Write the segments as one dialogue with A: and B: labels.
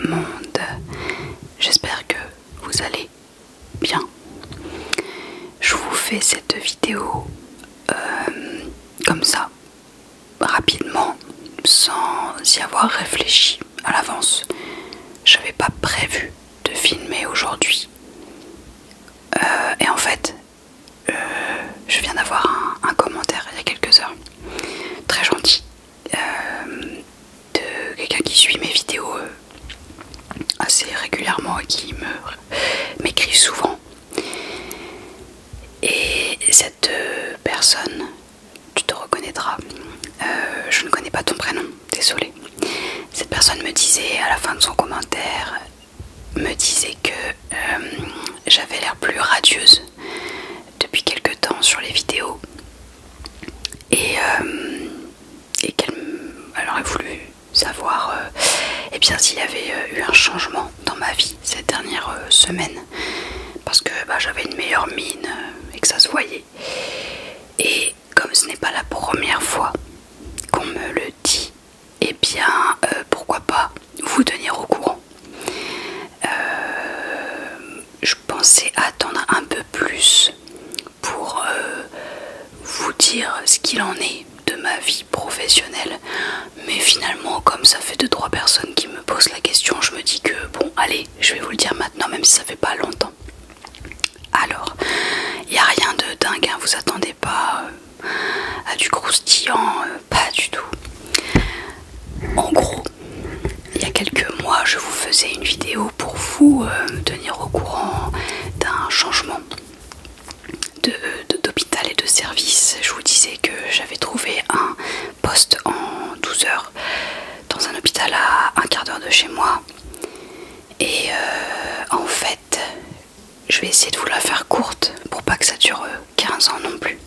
A: monde. J'espère que vous allez bien. Je vous fais cette vidéo comme ça, rapidement, sans y avoir réfléchi à l'avance. J'avais pas prévu de filmer aujourd'hui. Et en fait, je viens d'avoir un commentaire il y a quelques heures, très gentil, de quelqu'un qui suit mes vidéos assez régulièrement et qui m'écrit souvent. Et cette personne, tu te reconnaîtras, je ne connais pas ton prénom, désolé. Cette personne me disait à la fin de son commentaire, me disait que j'avais l'air plus radieuse depuis quelques temps sur les vidéos et qu'elle aurait voulu savoir eh bien s'il y avait eu un changement dans ma vie ces dernières semaines, parce que j'avais une meilleure mine et que ça se voyait. Et comme ce n'est pas la première fois qu'on me le dit, eh bien pourquoi pas vous tenir au courant. Je pensais attendre un peu plus pour vous dire ce qu'il en est de ma vie professionnelle, mais finalement comme ça fait 2-3 personnes qui me posent la question, je me dis que bon allez, je vais vous le dire maintenant même si ça fait pas longtemps. Alors, il n'y a rien de dingue, hein, vous attendez pas à du croustillant, pas du tout. En gros, il y a quelques mois, je vous faisais une vidéo pour vous tenir au courant d'un changement d'hôpital et de service. Je vous disais que j'avais trouvé un poste en 12 heures dans un hôpital à un quart d'heure de chez moi. Et en fait, je vais essayer de vous la faire courte pour pas que ça dure 15 ans non plus.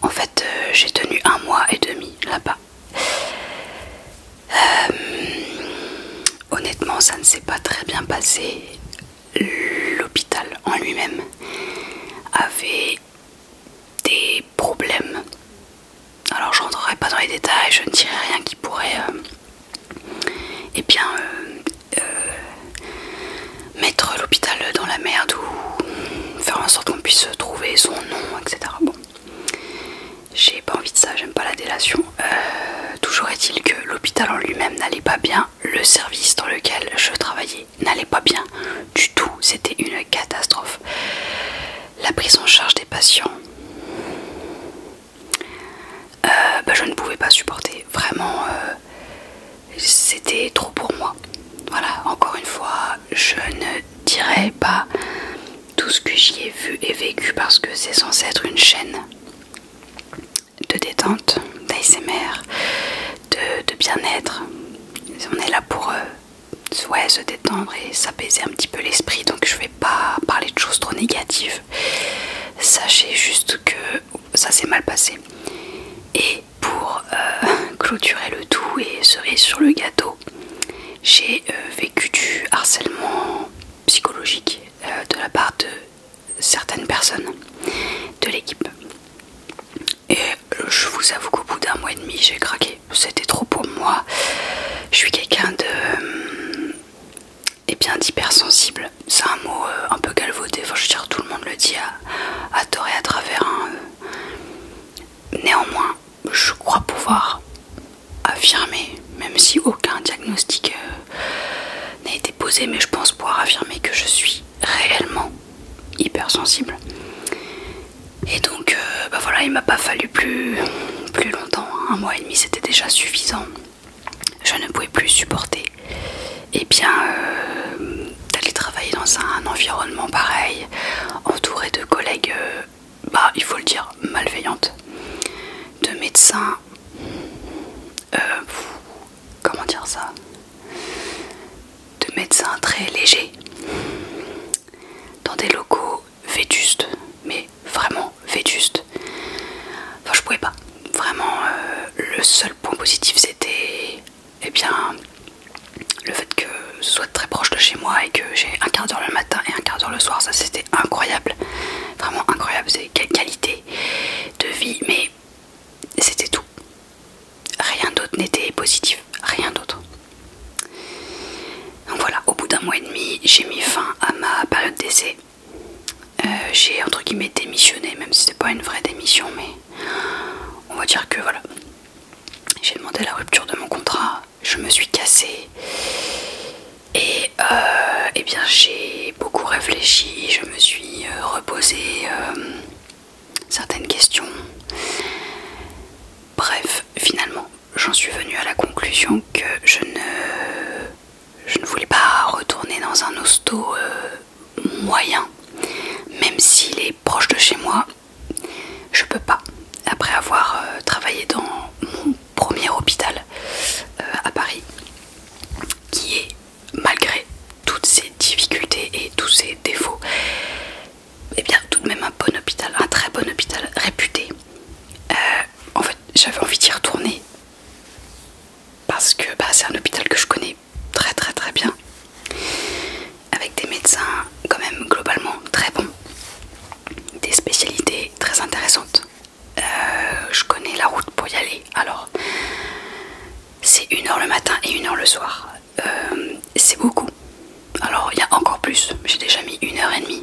A: En fait, j'ai tenu 1 mois et demi là-bas. Honnêtement, ça ne s'est pas très bien passé. L'hôpital en lui-même avait des problèmes. Alors je rentrerai pas dans les détails, je ne dirai rien qui pourrait mettre l'hôpital dans la merde ou faire en sorte qu'on puisse trouver son nom, etc. Bon, j'ai pas envie de ça, j'aime pas la délation. Toujours est-il que l'hôpital en lui-même n'allait pas bien, le service dans lequel je travaillais n'allait pas bien du tout, c'était une catastrophe. La prise en charge des patients, je ne pouvais pas supporter, vraiment, c'était trop pour moi. Voilà, encore une fois, je ne dirai pas tout ce que j'y ai vu et vécu parce que c'est censé être une chaîne de détente, d'ASMR, de bien-être. On est là pour se détendre et s'apaiser un petit peu l'esprit, donc je vais pas parler de choses trop négatives. Sachez juste que ça s'est mal passé. Et pour clôturer le tout et cerise sur le gâteau, j'ai vécu du harcèlement psychologique de la part de certaines personnes de l'équipe. Et je vous avoue qu'au bout d'1 mois et demi, j'ai craqué. C'était trop pour moi. Je suis quelqu'un d'hypersensible. C'est un mot un peu galvaudé. Enfin, je veux dire, tout le monde le dit à tort et à travers. Hein. Néanmoins, je crois pouvoir affirmer, même si aucun diagnostic n'a été posé, mais je pense pouvoir affirmer que je suis réellement hypersensible. Et donc, voilà, il m'a pas fallu plus longtemps. 1 mois et demi, c'était déjà suffisant. Je ne pouvais plus supporter d'aller travailler dans un environnement pareil, entouré de collègues, il faut le dire, malveillantes, de médecins, comment dire ça, de médecins très légers, dans des locaux vétustes, mais vraiment vétustes. Enfin, je pouvais pas. Vraiment, le seul point positif, c'était le fait que ce soit très proche de chez moi et que j'ai un quart d'heure le matin et un quart d'heure le soir. Ça, c'était incroyable, vraiment incroyable. C'est quelle qualité de vie, mais c'était tout. Rien d'autre n'était positif, rien d'autre. mois et demi, j'ai mis fin à ma période d'essai. J'ai entre guillemets démissionné, même si c'était pas une vraie démission, mais on va dire que voilà. J'ai demandé la rupture de mon contrat, je me suis cassée et eh bien j'ai beaucoup réfléchi, je me suis reposé certaines questions. Bref, finalement, j'en suis venue à la conclusion que je ne voulais pas retourner dans un hosto moyen, même s'il est proche de chez moi. Je peux pas. Après avoir travaillé dans mon premier hôpital à Paris, qui est, malgré toutes ses difficultés et tous ses défauts, et bien tout de même un bon hôpital, un très bon hôpital réputé. En fait, j'avais envie d'y retourner parce que c'est un hôpital que je connais très très très bien, avec des médecins quand même globalement très bons, des spécialités très intéressantes. Je connais la route pour y aller. Alors, c'est 1 heure le matin et 1 heure le soir. C'est beaucoup. Alors, il y a encore plus. J'ai déjà mis 1h30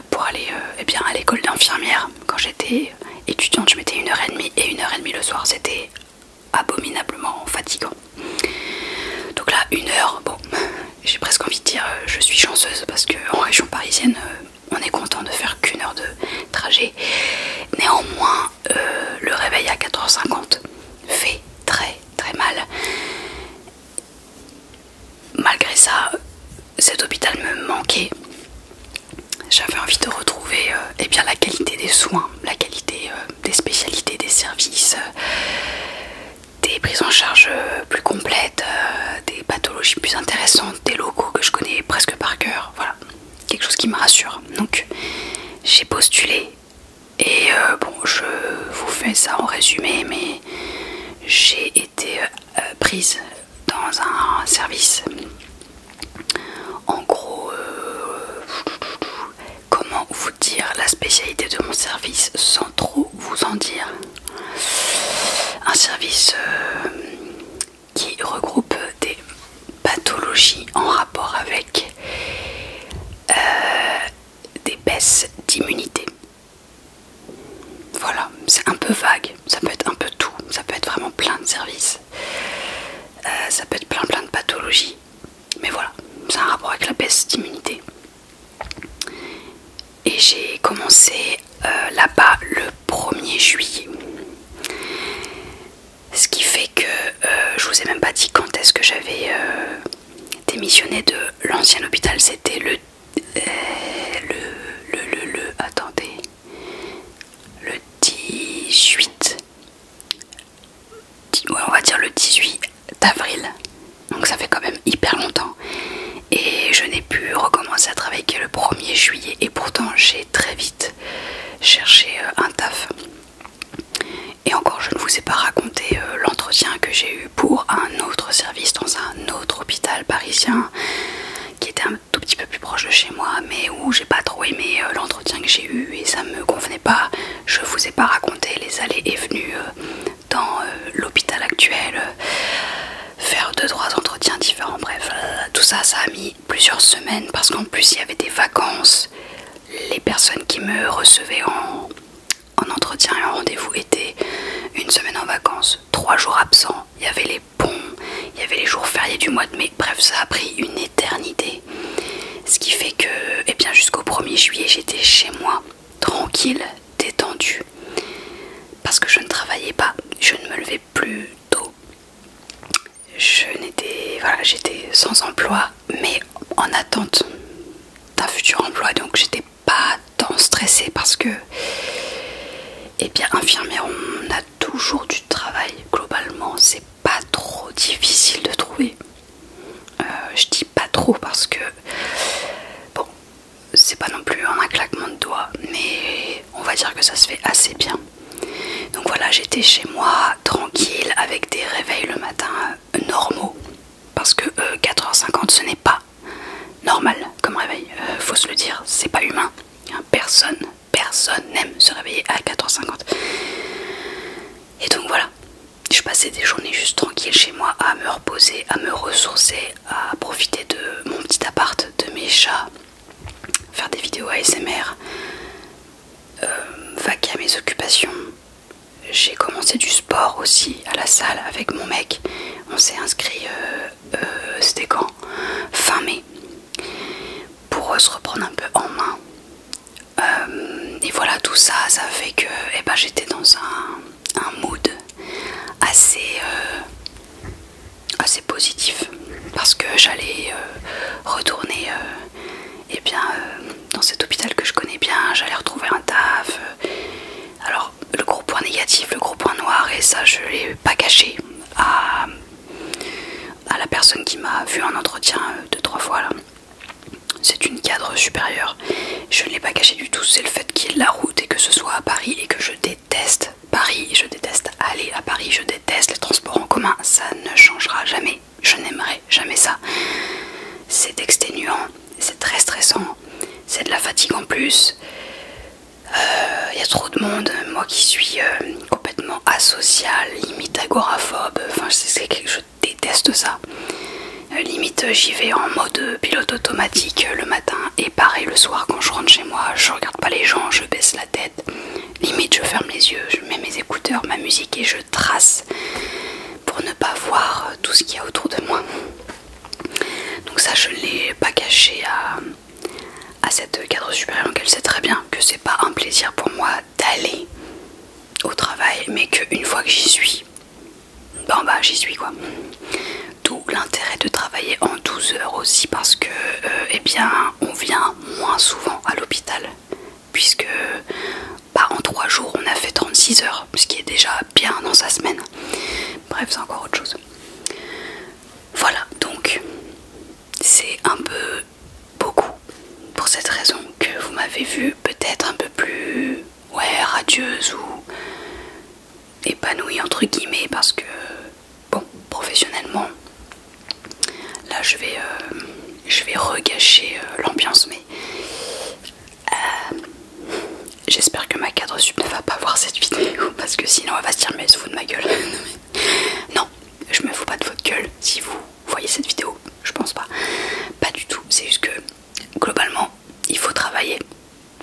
A: pour aller eh bien, à l'école d'infirmière. Quand j'étais étudiante, je mettais 1h30 et 1h30 le soir. C'était abominablement fatigant. Donc là, 1 heure, bon, j'ai presque envie de dire je suis chanceuse parce qu'en région parisienne, on est content de faire qu'1 heure de trajet. Néanmoins, le réveil à 4h50 fait très très mal. Malgré ça, cet hôpital me manquait. J'avais envie de retrouver eh bien, la qualité des soins, la qualité des spécialités, des services, des prises en charge plus complètes, des pathologies plus intéressantes, des locaux que je connais presque par cœur. Voilà, quelque chose qui me rassure. Donc j'ai postulé et bon, je vous fais ça en résumé, mais j'ai été prise dans un service. En gros, comment vous dire la spécialité de mon service sans trop vous en dire? Un service qui regroupe des pathologies en rapport avec des baisses d'immunité. Voilà, c'est un peu vague, ça peut être un peu tout, ça peut être vraiment plein de services, ça peut être plein de pathologies, mais voilà, c'est un rapport avec la baisse d'immunité. Et j'ai commencé là-bas le 1er juillet. Ce qui fait que je vous ai même pas dit quand est-ce que j'avais démissionné de l'ancien hôpital. C'était attendez, le 18, ouais, on va dire le 18 d'avril. Donc ça fait quand même hyper longtemps. Et je n'ai pu recommencer à travailler que le 1er juillet. Et pourtant j'ai très vite cherché un taf. Et encore, je ne vous ai pas raconté l'entretien que j'ai eu pour un autre service dans un autre hôpital parisien qui était un tout petit peu plus proche de chez moi, mais où j'ai pas trop aimé l'entretien que j'ai eu et ça me convenait pas. Je vous ai pas raconté les allées et venues dans l'hôpital actuel, faire 2-3 entretiens différents, bref, tout ça, ça a mis plusieurs semaines parce qu'en plus il y avait des vacances. Les personnes qui me recevaient en entretien et en rendez-vous étaient 1 semaine en vacances, 3 jours absents, il y avait les ponts, il y avait les jours fériés du mois de mai, bref, ça a pris une éternité. Ce qui fait que, eh bien, jusqu'au 1er juillet, j'étais chez moi, tranquille, détendue, parce que je ne travaillais pas, je ne me levais plus tôt. Voilà, j'étais sans emploi, mais en attente d'un futur emploi, donc j'étais pas tant stressée parce que, eh bien, infirmière, on a toujours du travail, globalement, c'est pas trop difficile de trouver. Je dis pas trop parce que, bon, c'est pas non plus en un claquement de doigts, mais on va dire que ça se fait assez bien. Donc voilà, j'étais chez moi, tranquille, avec des réveils le matin normaux, parce que 4h50 ce n'est pas normal comme réveil, faut se le dire, c'est pas humain. Personne n'aime se réveiller à 4h50. Et donc voilà, je passais des journées juste tranquilles chez moi à me reposer, à me ressourcer, à profiter de mon petit appart les chats, faire des vidéos ASMR, vaquer à mes occupations. J'ai commencé du sport aussi à la salle avec mon mec. On s'est inscrit, c'était quand? Fin mai, pour se reprendre un peu en main. Et voilà, tout ça, ça fait que j'étais dans un mood assez positif, parce que j'allais retourner dans cet hôpital que je connais bien, j'allais retrouver un taf. Alors le gros point négatif, le gros point noir, et ça je l'ai pas caché à la personne qui m'a vu en entretien 2-3 fois là, c'est une cadre supérieure, je ne l'ai pas caché du tout, c'est le fait qu'il y ait de la route et que ce soit à Paris et que je déteste Paris, je déteste aller à Paris, je déteste les transports en commun, ça ne changera jamais, je n'aimerais jamais ça. C'est exténuant, c'est très stressant, c'est de la fatigue en plus, y a trop de monde, moi qui suis complètement asociale, limite agoraphobe, enfin je déteste ça. Limite j'y vais en mode pilote automatique le matin et pareil le soir quand je rentre chez moi, je regarde pas les gens, je baisse la tête, limite je ferme les yeux, je mets mes écouteurs, ma musique et je trace pour ne pas voir tout ce qu'il y a autour de moi. Donc ça je ne l'ai pas caché à cette cadre supérieure, donc elle sait très bien que c'est pas un plaisir pour moi d'aller au travail, mais qu'une fois que j'y suis, j'y suis quoi. D'où l'intérêt de travailler en 12 heures aussi, parce que on vient moins souvent à l'hôpital, puisque en 3 jours on a fait 36 heures, ce qui est déjà bien dans sa semaine. Bref, c'est encore autre chose. Voilà, donc c'est un peu beaucoup pour cette raison que vous m'avez vue peut-être un peu plus radieuse ou épanouie entre guillemets, parce que bon, professionnellement là je vais regâcher l'ambiance, mais j'espère que ma cadre sup ne va pas voir cette vidéo, parce que sinon elle va se dire mais elle se fout de ma gueule. Non, je me fous pas de votre gueule si vous voyez cette vidéo, je pense pas du tout, c'est juste que globalement il faut travailler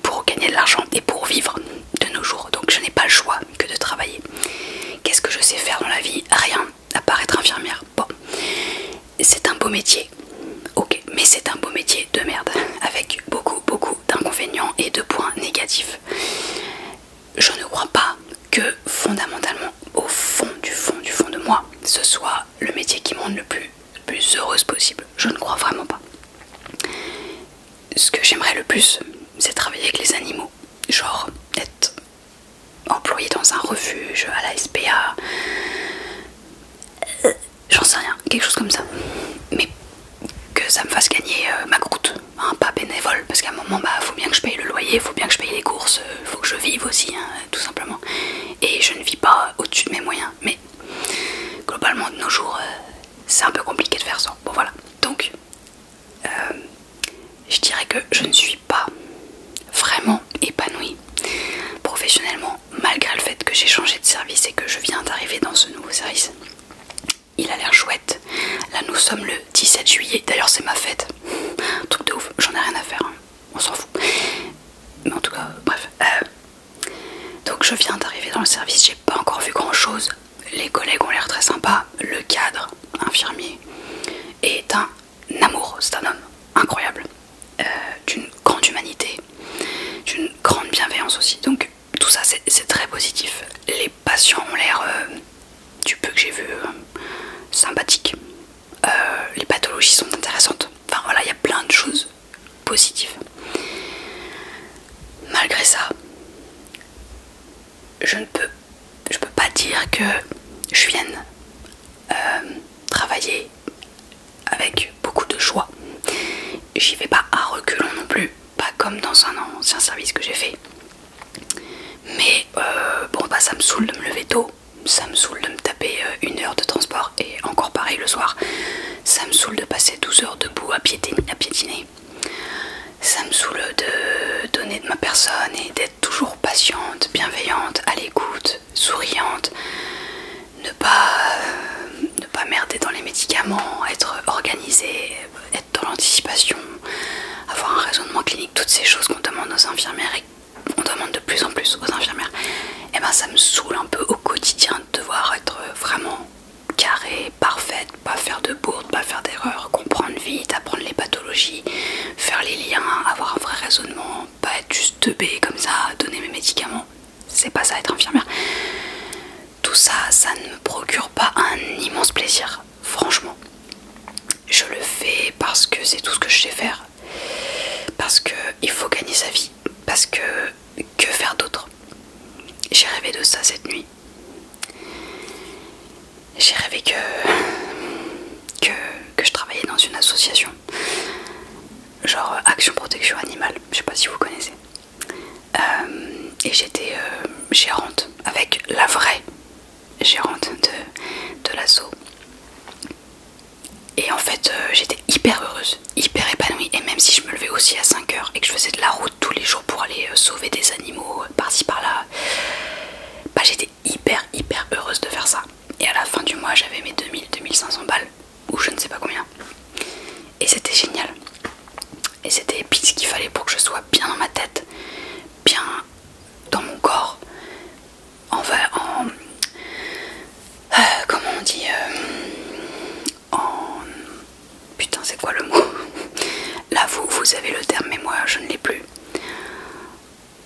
A: pour gagner de l'argent et pour vivre de nos jours, donc je n'ai pas le choix que de travailler. Qu'est-ce que je sais faire dans la vie? Rien, à part être infirmière. Bon, c'est un beau métier, ok, mais c'est un beau métier de merde, avec beaucoup d'inconvénients et de points négatifs. Je ne crois pas que fondamentalement, au fond de moi, ce soit le métier qui me rende le plus heureuse possible. Je ne crois vraiment pas. Ce que j'aimerais le plus, c'est travailler avec les animaux, genre être employé dans un refuge, à la SPA, j'en sais rien, quelque chose comme ça, mais que ça me fasse gagner ma croûte, hein, pas bénévole, parce qu'à un moment faut bien que je paye le loyer, faut bien que je paye les courses, faut que je vive aussi, hein, tout simplement, et je ne vis pas au-dessus de mes moyens, mais globalement de nos jours c'est un peu compliqué de faire ça. Bon voilà, donc je dirais que je ne suis pas vraiment épanouie professionnellement, malgré le fait que j'ai changé de service et que je viens d'arriver dans ce nouveau service. Il a l'air chouette. Là nous sommes le 17 juillet, d'ailleurs c'est ma fête. Un truc de ouf, j'en ai rien à faire, hein. On s'en fout. Mais en tout cas, bref. Donc je viens d'arriver dans le service, j'ai pas encore vu grand chose. Les collègues ont l'air très sympas. Le cadre, infirmier, est un amour, c'est un homme incroyable. D'une grande humanité, d'une grande bienveillance aussi. Donc tout ça c'est très positif. Les patients ont l'air, du peu que j'ai vu, sympathiques. Les pathologies sont intéressantes. Enfin voilà, il y a plein de choses positives. Malgré ça, je peux pas dire que je vienne travailler avec beaucoup de joie. J'y vais pas à reculons non plus, pas comme dans un ancien service que j'ai fait. Mais ça me saoule de me lever tôt, ça me saoule de me taper 1 heure de transport, et encore pareil le soir. Ça me saoule de passer 12 heures debout à piétiner. Ça me saoule de donner de ma personne et d'être toujours patiente, bienveillante, à l'écoute, souriante, ne pas merder dans les médicaments, être organisée, être dans l'anticipation, raisonnement clinique, toutes ces choses qu'on demande aux infirmières et qu'on demande de plus en plus aux infirmières, et ben ça me saoule un peu au quotidien de devoir être vraiment carrée, parfaite, pas faire de bourde, pas faire d'erreurs, comprendre vite, apprendre les pathologies, faire les liens, avoir un vrai raisonnement, pas être juste teubée comme ça, donner mes médicaments. C'est pas ça être infirmière. Tout ça, ça ne me procure pas un immense plaisir, franchement. Je le fais parce que c'est tout ce que je sais faire, parce qu'il faut gagner sa vie, parce que faire d'autre? J'ai rêvé de ça cette nuit. J'ai rêvé que je travaillais dans une association, genre Action Protection Animale, je sais pas si vous connaissez. Et j'étais gérante, avec la vraie gérante de l'asso. Et en fait j'étais hyper heureuse, hyper épanouie. Et même si je me levais aussi à 5 h et que je faisais de la route tous les jours pour aller sauver des animaux par-ci par-là, bah j'étais hyper heureuse de faire ça. Et à la fin du mois j'avais mes 2000-2500 balles, ou je ne sais pas combien. Et c'était génial. Et c'était pile ce qu'il fallait pour que je sois bien dans ma tête, bien dans mon corps, comment on dit, putain c'est quoi le mot? Là vous avez le terme mais moi je ne l'ai plus.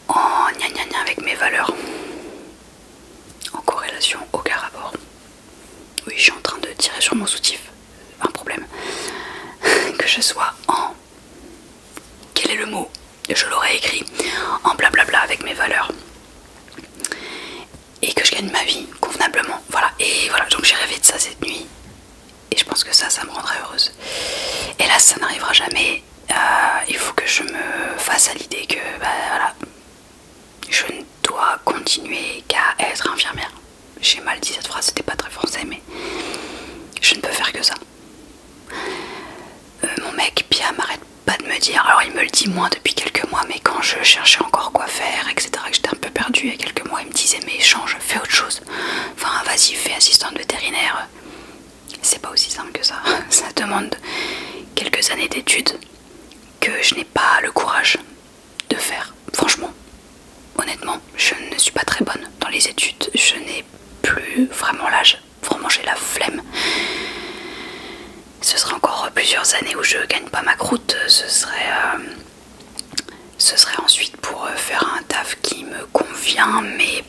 A: En gna gna gna avec mes valeurs. En corrélation, aucun rapport. Oui, je suis en train de tirer sur mon soutif. Un problème. Que je sois en... Quel est le mot? Je l'aurais écrit. En blablabla avec mes valeurs. Et que je gagne ma vie convenablement. Voilà. Et voilà, donc j'ai rêvé de ça cette nuit. Et je pense que ça me rendrait heureuse. Et là, ça n'arrivera jamais. Il faut que je me fasse à l'idée que, voilà, je ne dois continuer qu'à être infirmière. J'ai mal dit cette phrase, c'était pas très français, mais je ne peux faire que ça. Mon mec, Pia, m'arrête pas de me dire, alors il me le dit moins depuis quelques mois, mais quand je cherchais encore quoi faire, etc., que j'étais un peu perdue il y a quelques mois, il me disait mais change, fais autre chose. Enfin, vas-y, fais assistante vétérinaire. C'est pas aussi simple que ça. Ça demande quelques années d'études que je n'ai pas le courage de faire, franchement. Honnêtement, je ne suis pas très bonne dans les études, je n'ai plus vraiment l'âge, vraiment j'ai la flemme. Ce serait encore plusieurs années où je gagne pas ma croûte, ce serait ensuite pour faire un taf qui me convient, mais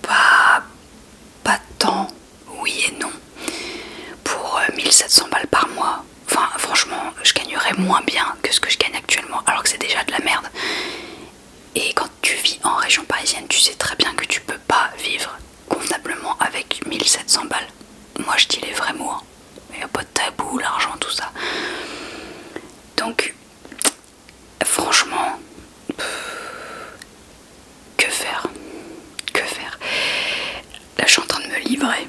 A: pas tant, oui et non. Pour 1700 balles par mois, enfin franchement je gagnerais moins bien que ce que je gagne actuellement, alors que c'est déjà de la merde. Et quand tu vis en région parisienne, tu sais très bien que tu peux pas vivre convenablement avec 1700 balles. Moi je dis les vrais mots, hein. Il n'y a pas de tabou, l'argent, tout ça. Donc, franchement, que faire? Que faire? Là je suis en train de me livrer.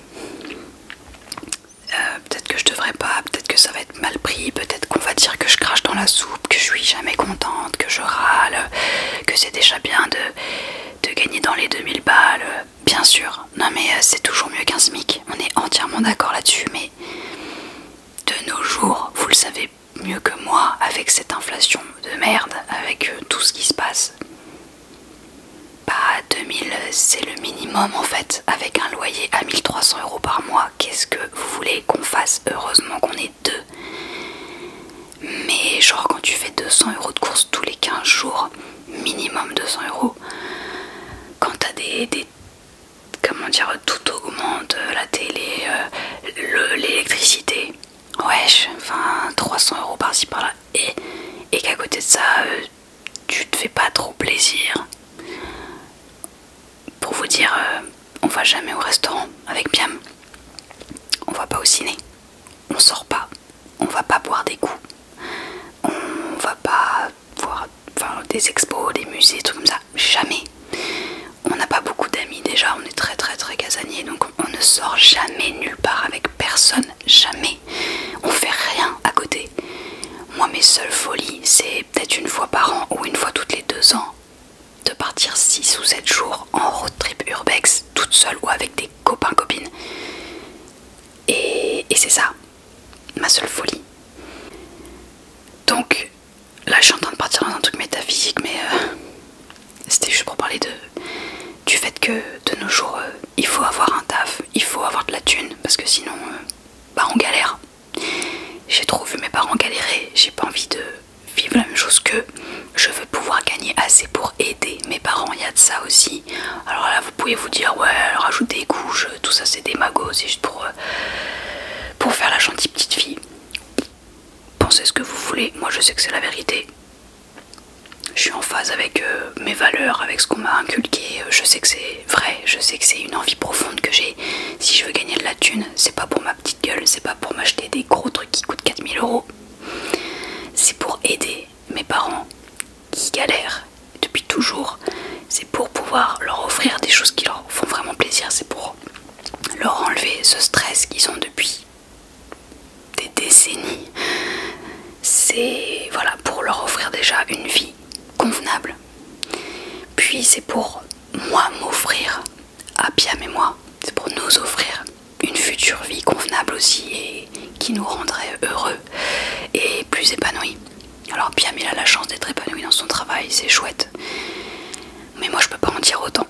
A: Peut-être que je devrais pas, peut-être que ça va être mal pris, peut-être qu'on va dire que je crache dans la soupe, que je suis jamais contente, que je râle, que c'est déjà bien de gagner dans les 2000 balles. Bien sûr, non mais c'est toujours mieux qu'un SMIC, on est entièrement d'accord là-dessus, mais de nos jours, vous le savez mieux que moi, avec cette inflation de merde, avec tout ce qui se passe, bah 2000 c'est le minimum en fait, avec un loyer à 1300 € par mois. Qu'est-ce que vous voulez qu'on fasse? Heureusement qu'on est deux. Mais genre quand tu fais 200 € de courses tous les 15 jours, minimum 200 €, quand t'as comment dire, tout augmente, la télé, l'électricité, wesh, enfin 300 € par-ci par-là, et qu'à côté de ça, tu te fais pas trop plaisir. Pour vous dire, on va jamais au restaurant avec Piam, on va pas au ciné, on sort pas, on va pas boire des coups, on va pas voir des expos, des musées, trucs comme ça, jamais. On n'a pas beaucoup d'amis déjà, on est très casaniers, donc on ne sort jamais nulle part avec personne, jamais. On fait rien à côté. Moi mes seules folies, c'est peut-être une fois par an ou une fois toutes les 2 ans de partir 6 ou 7 jours en road trip urbex, toute seule ou avec des copains copines. Et c'est ça, ma seule folie. Donc là je suis en train de partir dans un truc parler du fait que de nos jours, il faut avoir un taf, il faut avoir de la thune, parce que sinon, bah on galère. J'ai trop vu mes parents galérer, j'ai pas envie de vivre la même chose qu'eux. Je veux pouvoir gagner assez pour aider mes parents, il y a de ça aussi. Alors là, vous pouvez vous dire, ouais, rajoute des couches, tout ça c'est des magots, c'est juste pour faire la gentille petite fille. Pensez ce que vous voulez, moi je sais que c'est la vérité. Je suis en phase avec mes valeurs, avec ce qu'on m'a inculqué, je sais que c'est vrai, je sais que c'est une envie profonde que j'ai. Si je veux gagner de la thune, c'est pas pour ma petite gueule, c'est pas pour m'acheter des gros trucs qui coûtent 4000 €. C'est pour aider mes parents qui galèrent depuis toujours. C'est pour pouvoir leur offrir des choses qui leur font vraiment plaisir, c'est pour leur enlever ce stress qu'ils ont depuis des décennies. C'est voilà, pour leur offrir déjà une vie convenable. Puis c'est pour moi m'offrir, à Piam et moi, c'est pour nous offrir une future vie convenable aussi et qui nous rendrait heureux et plus épanouis. Alors Piam il a la chance d'être épanoui dans son travail, c'est chouette. Mais moi je peux pas en dire autant.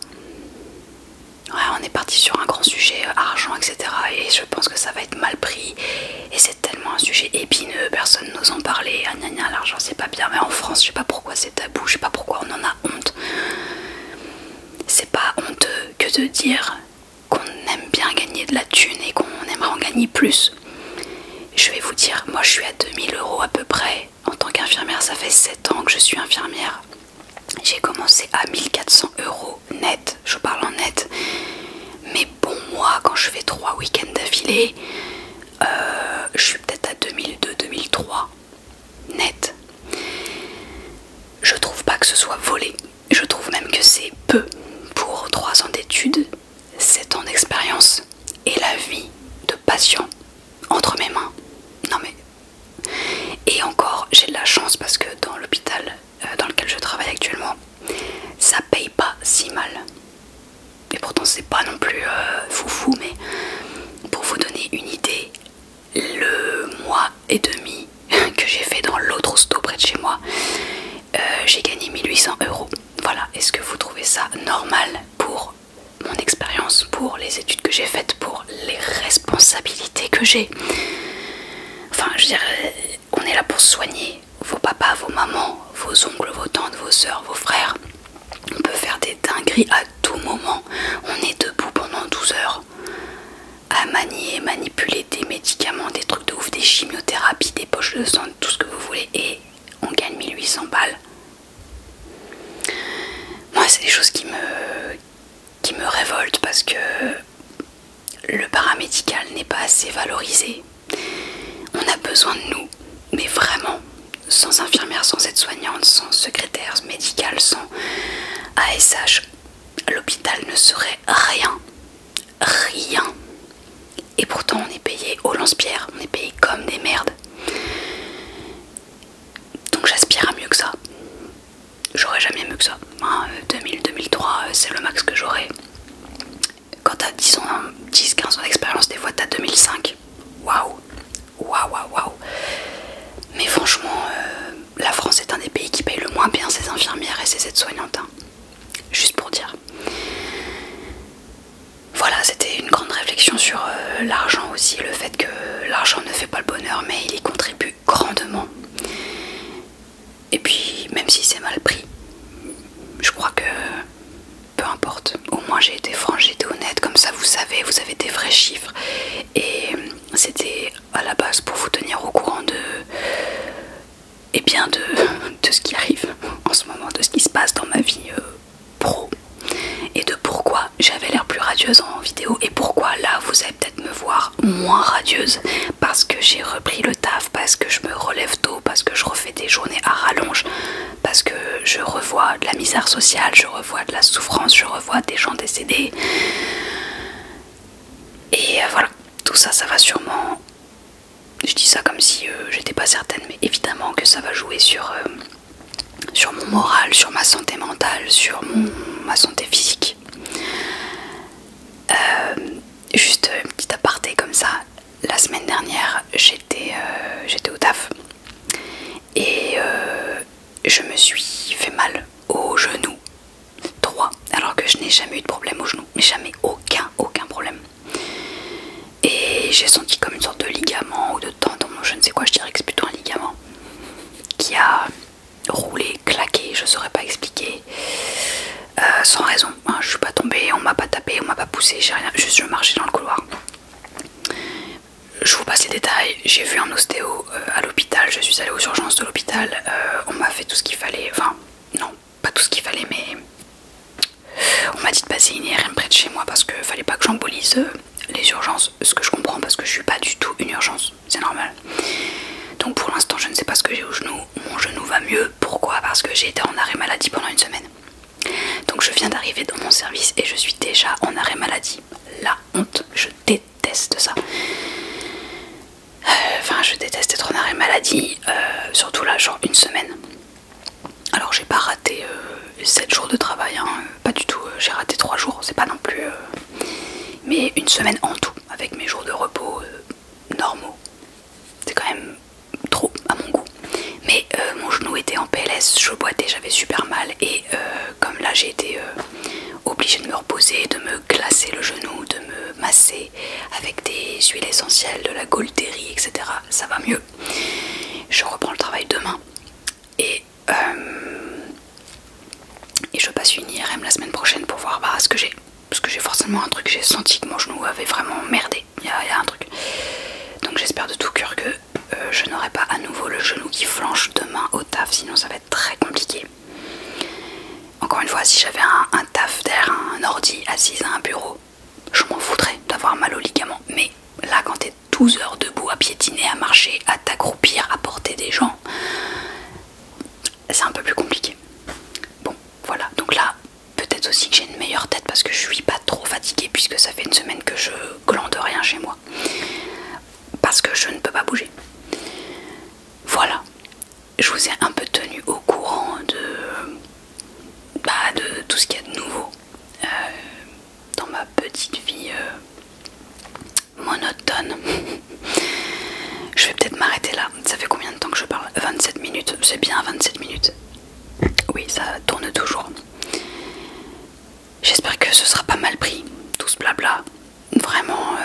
A: Ouais, on est parti sur un grand sujet argent, etc. Et je pense que ça va être mal pris. Et c'est tellement un sujet épineux, personne n'ose en parler. Ah, gna gna, l'argent c'est pas bien. Mais en France, je sais pas pourquoi c'est tabou, je sais pas pourquoi on en a honte. C'est pas honteux que de dire qu'on aime bien gagner de la thune et qu'on aimerait en gagner plus. Je vais vous dire, moi je suis à 2000 € à peu près. En tant qu'infirmière, ça fait 7 ans que je suis infirmière. J'ai commencé à 1400 € net, je parle en net. Mais bon, moi, quand je fais 3 week-ends d'affilée, je suis peut-être à 2002-2003 net. Je trouve pas que ce soit volé. Je trouve même que c'est peu pour 3 ans d'études, 7 ans d'expérience et la vie de patient entre mes mains. Non mais... Et encore, j'ai de la chance parce que dans l'hôpital dans lequel je travaille actuellement, ça paye pas si mal. Et pourtant c'est pas non plus foufou, mais pour vous donner une idée, le mois et demi que j'ai fait dans l'autre hosto près de chez moi, j'ai gagné 1800 €. Voilà, est-ce que vous trouvez ça normal pour mon expérience, pour les études que j'ai faites, pour les responsabilités que j'ai? Enfin, je veux dire, on est là pour soigner vos papas, vos mamans, vos oncles, vos tantes, vos soeurs, vos frères. On peut faire des dingueries à tout moment. On est debout pendant 12 heures à manier, manipuler des médicaments, des trucs de ouf, des chimiothérapies, des poches de sang, tout ce que vous voulez, et on gagne 1800 balles. Moi, c'est des choses qui me révoltent parce que le paramédical n'est pas assez valorisé. On a besoin de nous, mais vraiment, sans infirmière, sans aide-soignante, sans secrétaire médicale, sans ASH, l'hôpital ne serait rien. Rien. Et pourtant on est payé au lance-pierre, on est payé comme des merdes. Donc j'aspire à mieux que ça. J'aurais jamais mieux que ça. 2000-2003, c'est le max que j'aurais. Quand t'as 10-15 ans d'expérience, des fois t'as 2005. Waouh. Waouh, waouh, waouh. Mais franchement, la France est un des pays qui paye le moins bien ses infirmières et ses aides-soignantes. Hein. Juste pour dire. Voilà, c'était une grande réflexion sur l'argent aussi, le fait que l'argent ne fait pas le bonheur, mais il y contribue grandement. Et puis, même si c'est mal pris, je crois que peu importe. Au moins j'ai été franche, j'ai été honnête, comme ça vous savez, vous avez des vrais chiffres. Et c'était à la base pour vous tenir au courant de ce qui arrive en ce moment, de ce qui se passe dans ma vie pro. Et de pourquoi j'avais l'air plus radieuse en vidéo et pourquoi là vous allez peut-être me voir moins radieuse, parce que j'ai repris le taf, parce que je me relève tôt, parce que je refais des journées à rallonge, parce que je revois de la misère sociale, je revois de la souffrance, je revois des gens décédés. Et voilà, tout ça, ça va sûrement... Je dis ça comme si j'étais pas certaine, mais évidemment que ça va jouer sur mon moral, sur ma santé mentale, sur ma santé physique. Juste une petite aparté comme ça, la semaine dernière j'étais au taf et je me suis fait mal au genou droit. j'ai vu un ostéo à l'hôpital, je suis allée aux urgences de l'hôpital, on m'a fait tout ce qu'il fallait, enfin non, pas tout ce qu'il fallait, mais on m'a dit de passer une IRM près de chez moi parce qu'il fallait pas que j'embolise les urgences, ce que je comprends parce que je suis pas du tout une urgence, c'est normal. Donc pour l'instant je ne sais pas ce que j'ai au genou, mon genou va mieux, pourquoi? Parce que j'ai été en arrêt maladie pendant une semaine. Donc je viens d'arriver dans mon service et je suis déjà en arrêt maladie. La honte, je déteste ça. Enfin je déteste être en arrêt maladie, surtout là genre une semaine. Alors j'ai pas raté 7 jours de travail, hein, pas du tout, j'ai raté 3 jours, c'est pas non plus... mais une semaine en tout, avec mes jours de repos normaux. C'est quand même trop à mon goût. Mais mon genou était en PLS, je boitais, j'avais super mal. Et comme là j'ai été obligée de me reposer, de me glacer le genou, de me masser avec des huiles essentielles, de la Gaultérie, etc. Ça va mieux. Je reprends le travail demain. Et je passe une IRM la semaine prochaine pour voir ce que j'ai. Parce que j'ai forcément un truc, j'ai senti que mon genou avait vraiment merdé. Il y a un truc. Donc j'espère de tout cœur que je n'aurai pas à nouveau le genou qui flanche demain au taf, sinon ça va être très compliqué. Encore une fois, si j'avais un taf derrière un ordi assise à un bureau, je m'en foutrais d'avoir mal aux ligaments. Mais là, quand t'es 12 heures debout à piétiner, à marcher, à t'accroupir, à porter des gens, c'est un peu plus compliqué. Bon, voilà. Donc là, peut-être aussi que j'ai une meilleure tête parce que je suis pas trop fatiguée puisque ça fait une semaine que je glande rien chez moi. Parce que je ne peux pas bouger. Voilà. Je vous ai un peu tenu au courant de tout ce qu'il y a de nouveau dans ma petite vie monotone. Je vais peut-être m'arrêter là. Ça fait combien de temps que je parle? 27 minutes. C'est bien 27 minutes. Oui, ça tourne toujours. J'espère que ce sera pas mal pris, tout ce blabla. Vraiment,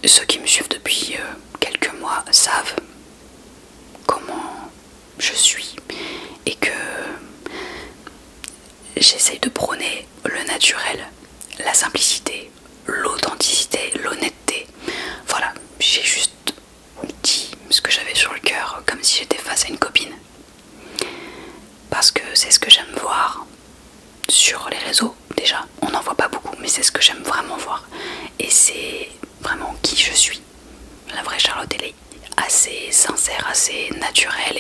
A: ceux qui me suivent depuis quelques mois savent comment je suis et que j'essaye de prôner le naturel, la simplicité, l'authenticité, l'honnêteté. Voilà, j'ai juste dit ce que j'avais sur le cœur comme si j'étais face à une copine. Parce que c'est ce que j'aime voir sur les réseaux. Déjà, on n'en voit pas beaucoup, mais c'est ce que j'aime vraiment voir. Et c'est vraiment qui je suis. La vraie Charlotte, elle est assez sincère, assez naturelle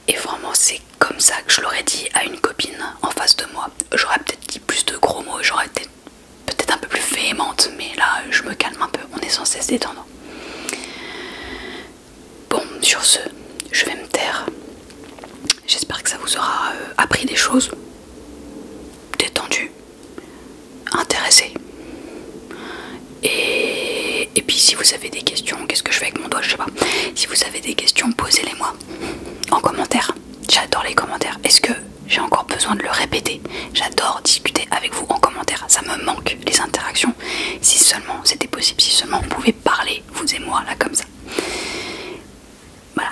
A: et vraiment c'est comme ça que je l'aurais dit à une copine en face de moi. J'aurais peut-être dit plus de gros mots, j'aurais été peut-être un peu plus véhémente, mais là je me calme un peu, on est censé se détendre. Bon, sur ce, je vais me taire. J'espère que ça vous aura appris des choses, détendu, intéressé. Et puis si vous avez des questions, qu'est-ce que je fais avec mon doigt, je sais pas. Si vous avez des questions, posez-les-moi en commentaire. J'adore les commentaires. Est-ce que j'ai encore besoin de le répéter? J'adore discuter avec vous en commentaire. Ça me manque les interactions. Si seulement c'était possible, si seulement on pouvait parler, vous et moi, là comme ça. Voilà,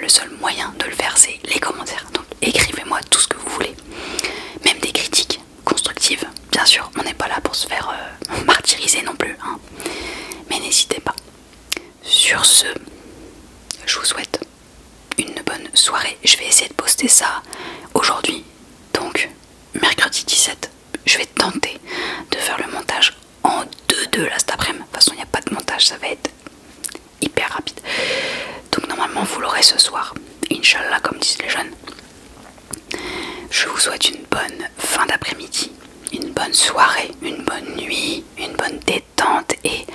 A: le seul moyen de le faire, c'est les commentaires. Donc écrivez-moi tout ce que vous voulez. Même des critiques constructives. Bien sûr, on n'est pas là pour se faire martyriser non plus, hein. Mais n'hésitez pas. Sur ce, je vous souhaite une bonne soirée. Je vais essayer de poster ça aujourd'hui, donc mercredi 17. Je vais tenter de faire le montage en 2-2 là cet après-midi. De toute façon, il n'y a pas de montage, ça va être hyper rapide. Donc normalement, vous l'aurez ce soir. Inch'Allah, comme disent les jeunes. Je vous souhaite une bonne fin d'après-midi, une bonne soirée, une bonne nuit, une bonne détente et